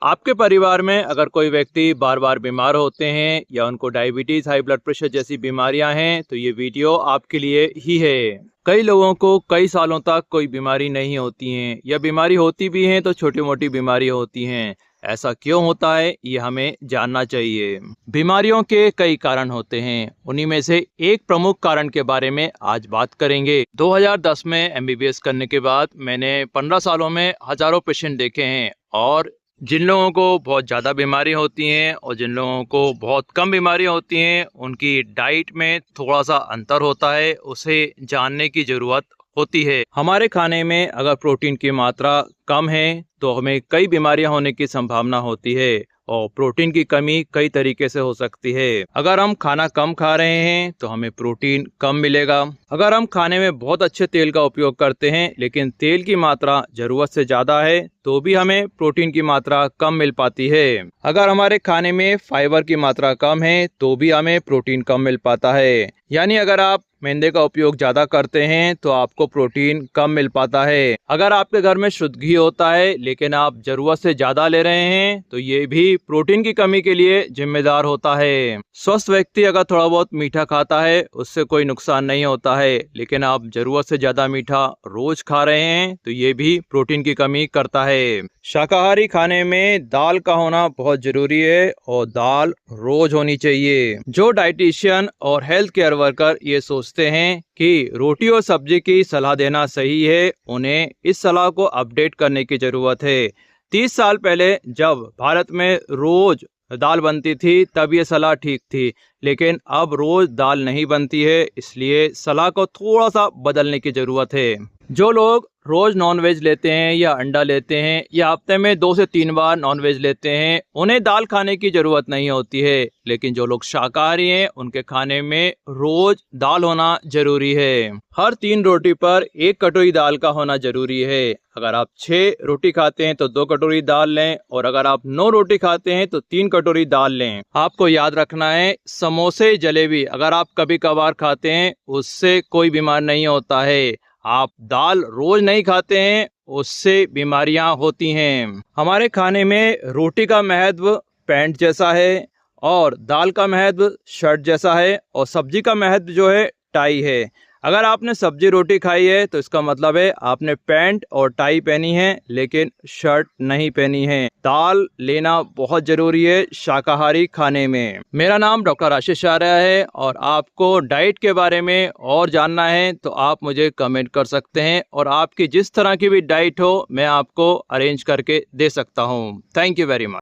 आपके परिवार में अगर कोई व्यक्ति बार बार बीमार होते हैं या उनको डायबिटीज, हाई ब्लड प्रेशर जैसी बीमारियां हैं तो ये वीडियो आपके लिए ही है। कई लोगों को कई सालों तक कोई बीमारी नहीं होती है या बीमारी होती भी है तो छोटी मोटी बीमारी होती हैं। ऐसा क्यों होता है ये हमें जानना चाहिए। बीमारियों के कई कारण होते हैं, उन्हीं में से एक प्रमुख कारण के बारे में आज बात करेंगे। 2010 में एमबीबीएस करने के बाद मैंने 15 सालों में हजारों पेशेंट देखे हैं और जिन लोगों को बहुत ज़्यादा बीमारी होती हैं और जिन लोगों को बहुत कम बीमारी होती हैं उनकी डाइट में थोड़ा सा अंतर होता है, उसे जानने की ज़रूरत होती है। हमारे खाने में अगर प्रोटीन की मात्रा कम है तो हमें कई बीमारियां होने की संभावना होती है और प्रोटीन की कमी कई तरीके से हो सकती है। अगर हम खाना कम खा रहे हैं तो हमें प्रोटीन कम मिलेगा। अगर हम खाने में बहुत अच्छे तेल का उपयोग करते हैं लेकिन तेल की मात्रा जरूरत से ज्यादा है तो भी हमें प्रोटीन की मात्रा कम मिल पाती है। अगर हमारे खाने में फाइबर की मात्रा कम है तो भी हमें प्रोटीन कम मिल पाता है। यानी अगर आप मैदे का उपयोग ज्यादा करते हैं तो आपको प्रोटीन कम मिल पाता है। अगर आपके घर में शुद्ध घी होता है लेकिन आप जरूरत से ज्यादा ले रहे हैं तो ये भी प्रोटीन की कमी के लिए जिम्मेदार होता है। स्वस्थ व्यक्ति अगर थोड़ा बहुत मीठा खाता है उससे कोई नुकसान नहीं होता है, लेकिन आप जरूरत से ज्यादा मीठा रोज खा रहे हैं तो ये भी प्रोटीन की कमी करता है। शाकाहारी खाने में दाल का होना बहुत जरूरी है और दाल रोज होनी चाहिए। जो डाइटिशियन और हेल्थ केयर वर्कर ये सोचते हैं कि रोटी और सब्जी की सलाह देना सही है, उन्हें इस सलाह को अपडेट करने की जरूरत है। 30 साल पहले जब भारत में रोज दाल बनती थी तब ये सलाह ठीक थी, लेकिन अब रोज दाल नहीं बनती है, इसलिए सलाह को थोड़ा सा बदलने की जरूरत है। जो लोग रोज नॉनवेज लेते हैं या अंडा लेते हैं या हफ्ते में 2 से 3 बार नॉनवेज लेते हैं उन्हें दाल खाने की जरूरत नहीं होती है, लेकिन जो लोग शाकाहारी हैं उनके खाने में रोज दाल होना जरूरी है। हर 3 रोटी पर 1 कटोरी दाल का होना जरूरी है। अगर आप 6 रोटी खाते हैं तो 2 कटोरी दाल लें और अगर आप 9 रोटी खाते हैं तो 3 कटोरी दाल लें। आपको याद रखना है, समोसे जलेबी अगर आप कभी कभार खाते हैं उससे कोई बीमार नहीं होता है। आप दाल रोज नहीं खाते हैं उससे बीमारियां होती हैं। हमारे खाने में रोटी का महत्व पैंट जैसा है और दाल का महत्व शर्ट जैसा है और सब्जी का महत्व जो है टाई है। अगर आपने सब्जी रोटी खाई है तो इसका मतलब है आपने पैंट और टाई पहनी है लेकिन शर्ट नहीं पहनी है। दाल लेना बहुत जरूरी है शाकाहारी खाने में। मेरा नाम डॉक्टर आशीष आर्या है और आपको डाइट के बारे में और जानना है तो आप मुझे कमेंट कर सकते हैं और आपकी जिस तरह की भी डाइट हो मैं आपको अरेंज करके दे सकता हूँ। Thank you very much.